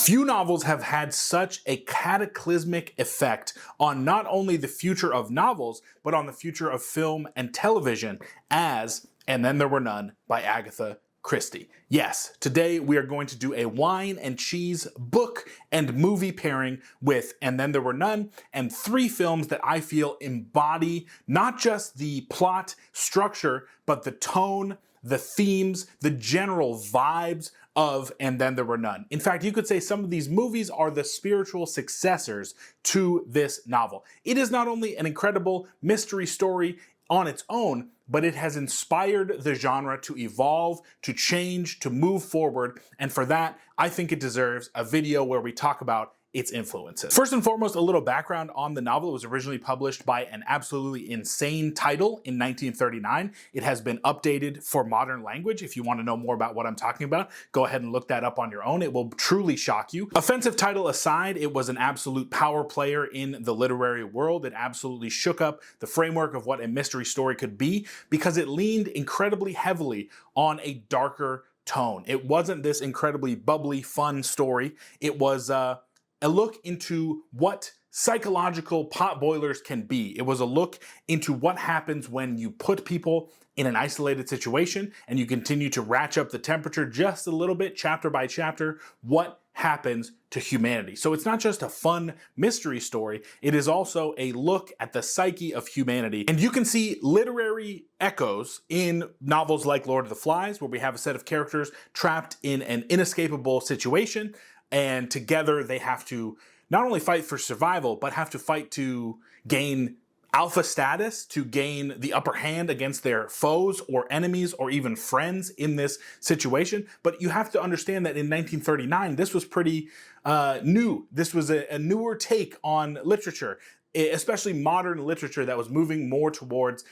Few novels have had such a cataclysmic effect on not only the future of novels, but on the future of film and television as And Then There Were None by Agatha Christie. Yes, today we are going to do a wine and cheese book and movie pairing with And Then There Were None, and three films that I feel embody not just the plot structure, but the tone, the themes, the general vibes of And Then There Were None. In fact, you could say some of these movies are the spiritual successors to this novel. It is not only an incredible mystery story on its own, but it has inspired the genre to evolve, to change, to move forward, and for that, I think it deserves a video where we talk about its influences. First and foremost, a little background on the novel. It was originally published by an absolutely insane title in 1939. It has been updated for modern language. If you want to know more about what I'm talking about, go ahead and look that up on your own. It will truly shock you. Offensive title aside, it was an absolute power player in the literary world. It absolutely shook up the framework of what a mystery story could be because it leaned incredibly heavily on a darker tone. It wasn't this incredibly bubbly, fun story. It was a look into what psychological potboilers can be. It was a look into what happens when you put people in an isolated situation and you continue to ratchet up the temperature just a little bit, chapter by chapter, what happens to humanity. So it's not just a fun mystery story, it is also a look at the psyche of humanity. And you can see literary echoes in novels like Lord of the Flies, where we have a set of characters trapped in an inescapable situation, and together they have to not only fight for survival, but have to fight to gain alpha status, to gain the upper hand against their foes or enemies or even friends in this situation. But you have to understand that in 1939, this was pretty new. This was a newer take on literature, especially modern literature that was moving more towards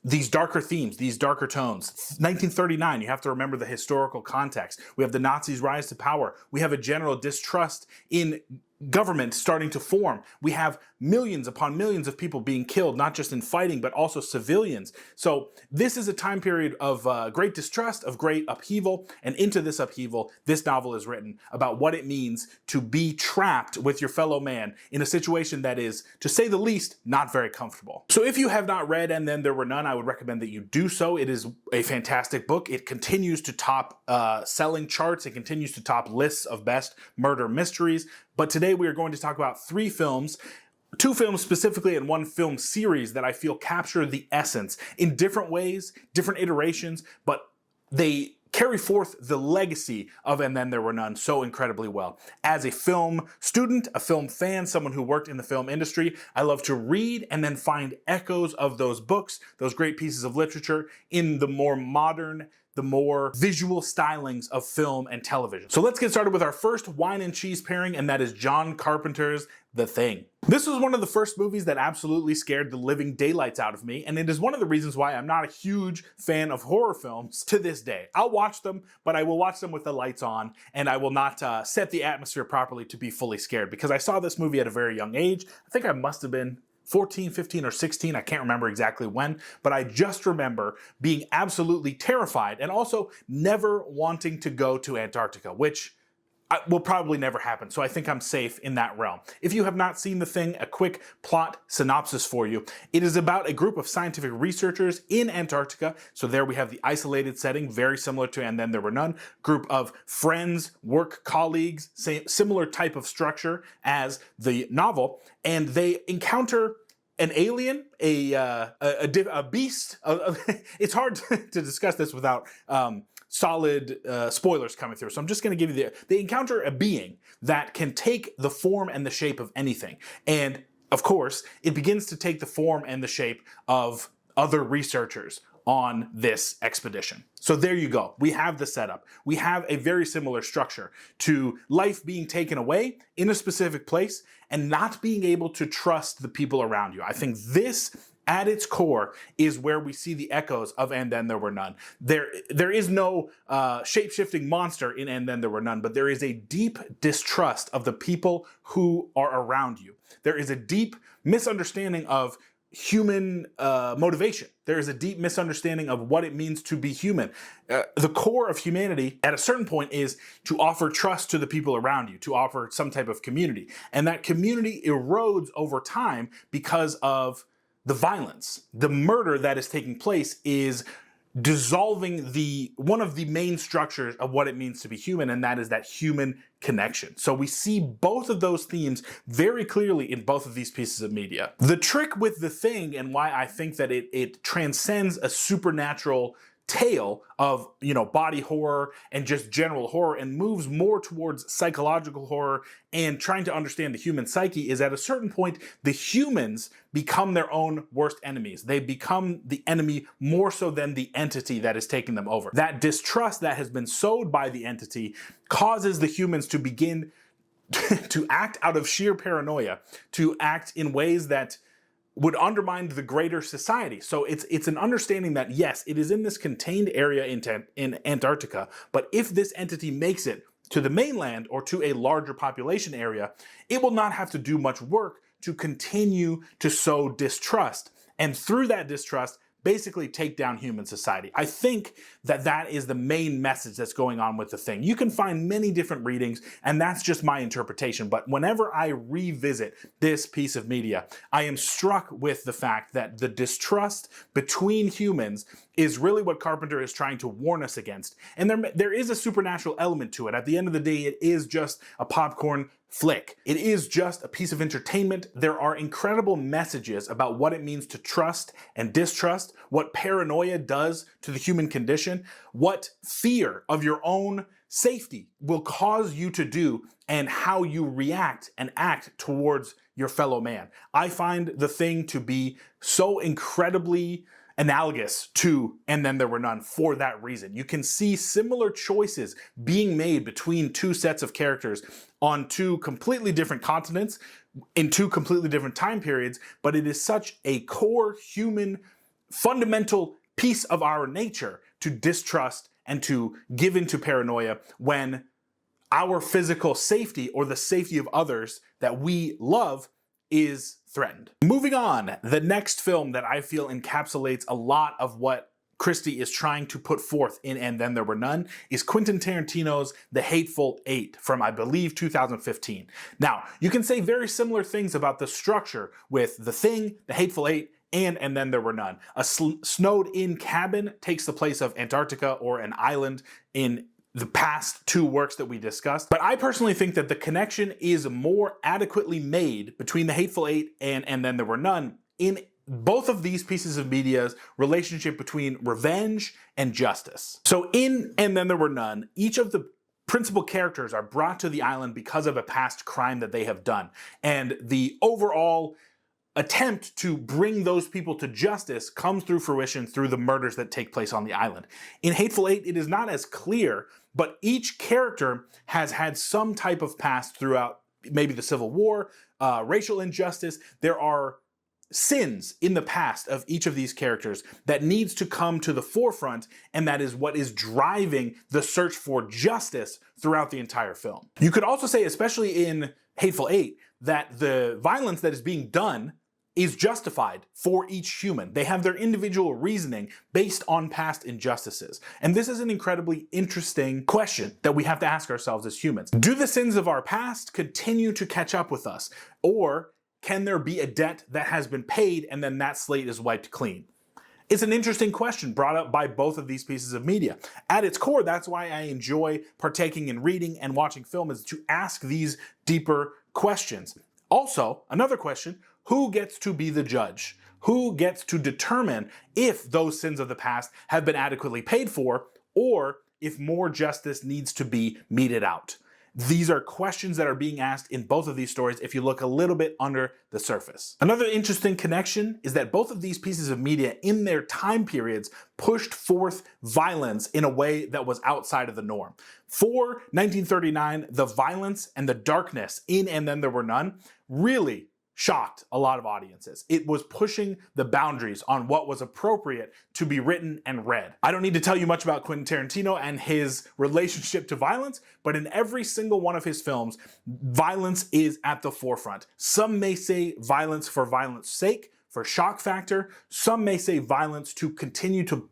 these darker themes, these darker tones. 1939, you have to remember the historical context. We have the Nazis' rise to power. We have a general distrust in government starting to form. We have millions upon millions of people being killed, not just in fighting, but also civilians. So this is a time period of great distrust, of great upheaval, and into this upheaval, this novel is written about what it means to be trapped with your fellow man in a situation that is, to say the least, not very comfortable. So if you have not read And Then There Were None, I would recommend that you do so. It is a fantastic book. It continues to top selling charts. It continues to top lists of best murder mysteries. But today we are going to talk about three films, two films specifically and one film series that I feel capture the essence in different ways, different iterations, but they carry forth the legacy of And Then There Were None so incredibly well. As a film student, a film fan, someone who worked in the film industry, I love to read and then find echoes of those books, those great pieces of literature in the more modern, the more visual stylings of film and television. So let's get started with our first wine and cheese pairing, and that is John Carpenter's The Thing. This was one of the first movies that absolutely scared the living daylights out of me, and it is one of the reasons why I'm not a huge fan of horror films to this day. I'll watch them, but I will watch them with the lights on, and I will not set the atmosphere properly to be fully scared, because I saw this movie at a very young age. I think I must have been 14, 15, or 16, I can't remember exactly when, but I just remember being absolutely terrified and also never wanting to go to Antarctica, which will probably never happen, so I think I'm safe in that realm. If you have not seen The Thing, a quick plot synopsis for you. It is about a group of scientific researchers in Antarctica, so there we have the isolated setting, very similar to And Then There Were None. Group of friends, work colleagues, similar type of structure as the novel, and they encounter an alien, a beast. It's hard to discuss this without solid spoilers coming through. So I'm just going to give you they encounter a being that can take the form and the shape of anything. And of course, it begins to take the form and the shape of other researchers on this expedition. So there you go. We have the setup. We have a very similar structure to life being taken away in a specific place and not being able to trust the people around you. I think this, at its core, is where we see the echoes of And Then There Were None. There is no shape-shifting monster in And Then There Were None, but there is a deep distrust of the people who are around you. There is a deep misunderstanding of human motivation. There is a deep misunderstanding of what it means to be human. The core of humanity at a certain point is to offer trust to the people around you, to offer some type of community. And that community erodes over time because of the violence. The murder that is taking place is dissolving one of the main structures of what it means to be human, and that is that human connection. So we see both of those themes very clearly in both of these pieces of media. The trick with The Thing, and why I think that it transcends a supernatural tale of, body horror and just general horror and moves more towards psychological horror and trying to understand the human psyche, is at a certain point the humans become their own worst enemies. They become the enemy more so than the entity that is taking them over. That distrust that has been sowed by the entity causes the humans to begin to act out of sheer paranoia, to act in ways that would undermine the greater society. So it's an understanding that, yes, it is in this contained area in Antarctica, but if this entity makes it to the mainland or to a larger population area, it will not have to do much work to continue to sow distrust. And through that distrust, basically take down human society. I think that is the main message that's going on with The Thing. You can find many different readings, and that's just my interpretation. But whenever I revisit this piece of media, I am struck with the fact that the distrust between humans is really what Carpenter is trying to warn us against. And there is a supernatural element to it. At the end of the day, it is just a popcorn flick. It is just a piece of entertainment. There are incredible messages about what it means to trust and distrust, what paranoia does to the human condition, what fear of your own safety will cause you to do, and how you react and act towards your fellow man. I find The Thing to be so incredibly analogous to And Then There Were None for that reason. You can see similar choices being made between two sets of characters on two completely different continents in two completely different time periods, but it is such a core human fundamental piece of our nature to distrust and to give into paranoia when our physical safety or the safety of others that we love is threatened. Moving on, the next film that I feel encapsulates a lot of what Christie is trying to put forth in And Then There Were None is Quentin Tarantino's The Hateful Eight from, I believe, 2015. Now, you can say very similar things about the structure with The Thing, The Hateful Eight, and Then There Were None. A snowed-in cabin takes the place of Antarctica or an island in the past two works that we discussed. But I personally think that the connection is more adequately made between The Hateful Eight and Then There Were None in both of these pieces of media's relationship between revenge and justice. So in And Then There Were None, each of the principal characters are brought to the island because of a past crime that they have done. And the overall attempt to bring those people to justice comes through fruition through the murders that take place on the island. In Hateful Eight, it is not as clear, but each character has had some type of past throughout maybe the Civil War, racial injustice. There are sins in the past of each of these characters that needs to come to the forefront, and that is what is driving the search for justice throughout the entire film. You could also say, especially in Hateful Eight, that the violence that is being done is justified for each human. They have their individual reasoning based on past injustices. And this is an incredibly interesting question that we have to ask ourselves as humans. Do the sins of our past continue to catch up with us? Or can there be a debt that has been paid and then that slate is wiped clean? It's an interesting question brought up by both of these pieces of media. At its core, that's why I enjoy partaking in reading and watching film, is to ask these deeper questions. Also, another question, who gets to be the judge? Who gets to determine if those sins of the past have been adequately paid for, or if more justice needs to be meted out? These are questions that are being asked in both of these stories if you look a little bit under the surface. Another interesting connection is that both of these pieces of media in their time periods pushed forth violence in a way that was outside of the norm. For 1939, the violence and the darkness in And Then There Were None really shocked a lot of audiences. It was pushing the boundaries on what was appropriate to be written and read. I don't need to tell you much about Quentin Tarantino and his relationship to violence, but in every single one of his films, violence is at the forefront. Some may say violence for violence sake, for shock factor. Some may say violence to continue to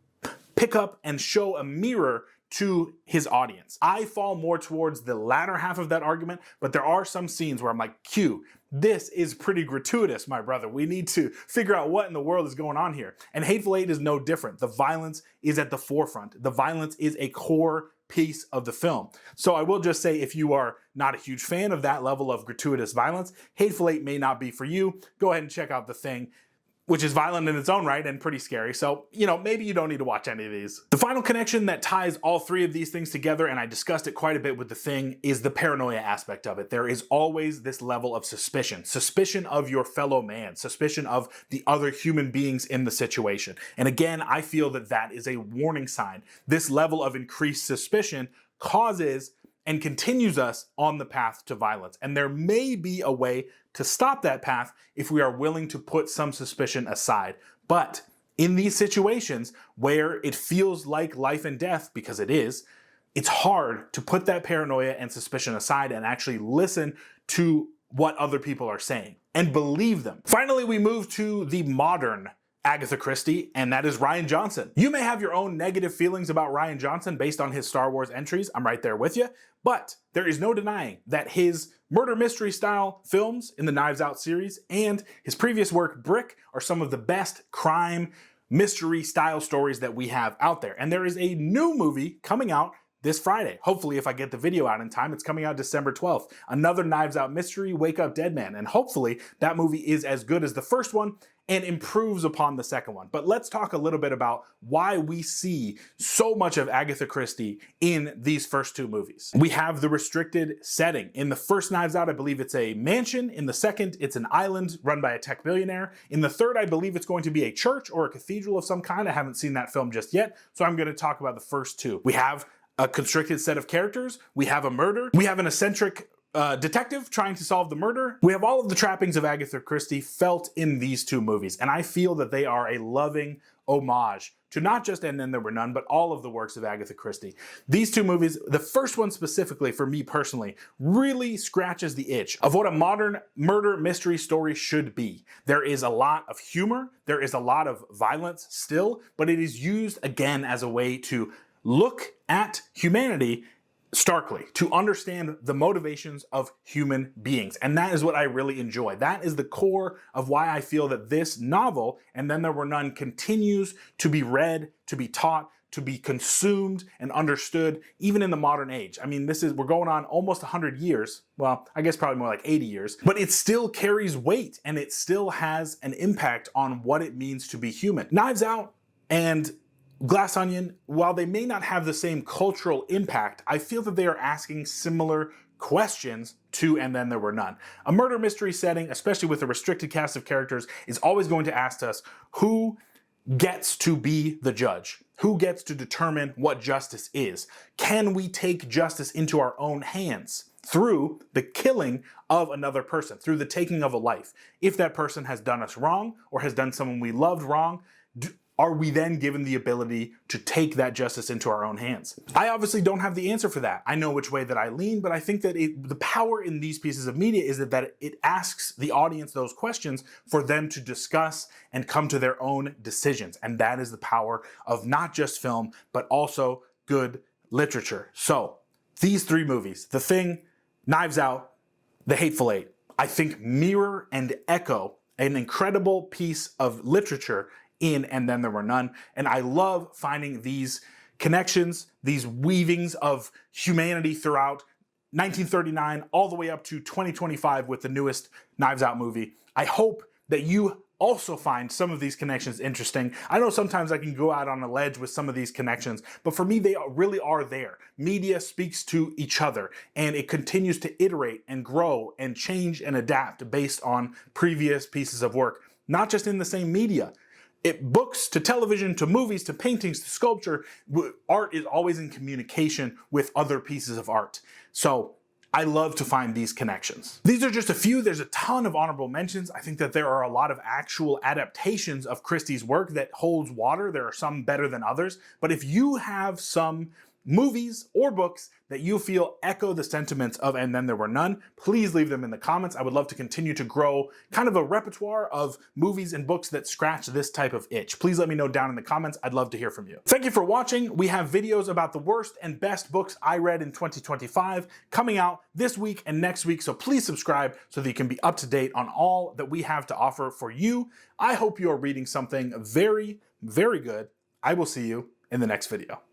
pick up and show a mirror to his audience. I fall more towards the latter half of that argument, but there are some scenes where I'm like, Q, this is pretty gratuitous, my brother. We need to figure out what in the world is going on here. And Hateful Eight is no different. The violence is at the forefront. The violence is a core piece of the film. So I will just say, if you are not a huge fan of that level of gratuitous violence, Hateful Eight may not be for you. Go ahead and check out The Thing, which is violent in its own right and pretty scary. So, maybe you don't need to watch any of these. The final connection that ties all three of these things together, and I discussed it quite a bit with The Thing, is the paranoia aspect of it. There is always this level of suspicion of your fellow man, suspicion of the other human beings in the situation. And again, I feel that that is a warning sign. This level of increased suspicion causes and continues us on the path to violence. And there may be a way to stop that path if we are willing to put some suspicion aside. But in these situations where it feels like life and death, because it is, it's hard to put that paranoia and suspicion aside and actually listen to what other people are saying and believe them. Finally, we move to the modern Agatha Christie, and that is Rian Johnson. You may have your own negative feelings about Rian Johnson based on his Star Wars entries. I'm right there with you. But there is no denying that his murder mystery style films in the Knives Out series and his previous work, Brick, are some of the best crime mystery style stories that we have out there. And there is a new movie coming out this Friday. Hopefully, if I get the video out in time, it's coming out December 12th. Another Knives Out mystery, Wake Up Dead Man. And hopefully that movie is as good as the first one and improves upon the second one. But let's talk a little bit about why we see so much of Agatha Christie in these first two movies. We have the restricted setting. In the first Knives Out, I believe it's a mansion. In the second, it's an island run by a tech billionaire. In the third, I believe it's going to be a church or a cathedral of some kind. I haven't seen that film just yet, so I'm going to talk about the first two. We have a constricted set of characters. We have a murder. We have an eccentric detective trying to solve the murder. We have all of the trappings of Agatha Christie felt in these two movies, and I feel that they are a loving homage to not just And Then There Were None, but all of the works of Agatha Christie. These two movies, the first one specifically for me personally, really scratches the itch of what a modern murder mystery story should be. There is a lot of humor, there is a lot of violence still, but it is used again as a way to look at humanity starkly, to understand the motivations of human beings. And that is what I really enjoy. That is the core of why I feel that this novel, And Then There Were None, continues to be read, to be taught, to be consumed and understood, even in the modern age. I mean, we're going on almost 100 years. Well, I guess probably more like 80 years, but it still carries weight and it still has an impact on what it means to be human. Knives Out and Glass Onion, while they may not have the same cultural impact, I feel that they are asking similar questions to And Then There Were None. A murder mystery setting, especially with a restricted cast of characters, is always going to ask us who gets to be the judge? Who gets to determine what justice is? Can we take justice into our own hands through the killing of another person, through the taking of a life? If that person has done us wrong or has done someone we loved wrong, are we then given the ability to take that justice into our own hands? I obviously don't have the answer for that. I know which way that I lean, but I think that the power in these pieces of media is that it asks the audience those questions for them to discuss and come to their own decisions. And that is the power of not just film, but also good literature. So these three movies, The Thing, Knives Out, The Hateful Eight, I think mirror and echo an incredible piece of literature in And Then There Were None. And I love finding these connections, these weavings of humanity throughout 1939 all the way up to 2025 with the newest Knives Out movie. I hope that you also find some of these connections interesting. I know sometimes I can go out on a ledge with some of these connections, but for me, they really are there. Media speaks to each other, and it continues to iterate and grow and change and adapt based on previous pieces of work, not just in the same media. Books to television to movies to paintings to sculpture, art is always in communication with other pieces of art. So I love to find these connections. These are just a few. There's a ton of honorable mentions. I think that there are a lot of actual adaptations of Christie's work that holds water. There are some better than others. But if you have some movies or books that you feel echo the sentiments of And Then There Were None, please leave them in the comments. I would love to continue to grow kind of a repertoire of movies and books that scratch this type of itch. Please let me know down in the comments. I'd love to hear from you. Thank you for watching. We have videos about the worst and best books I read in 2025 coming out this week and next week, so please subscribe so that you can be up to date on all that we have to offer for you. I hope you are reading something very, very good. I will see you in the next video.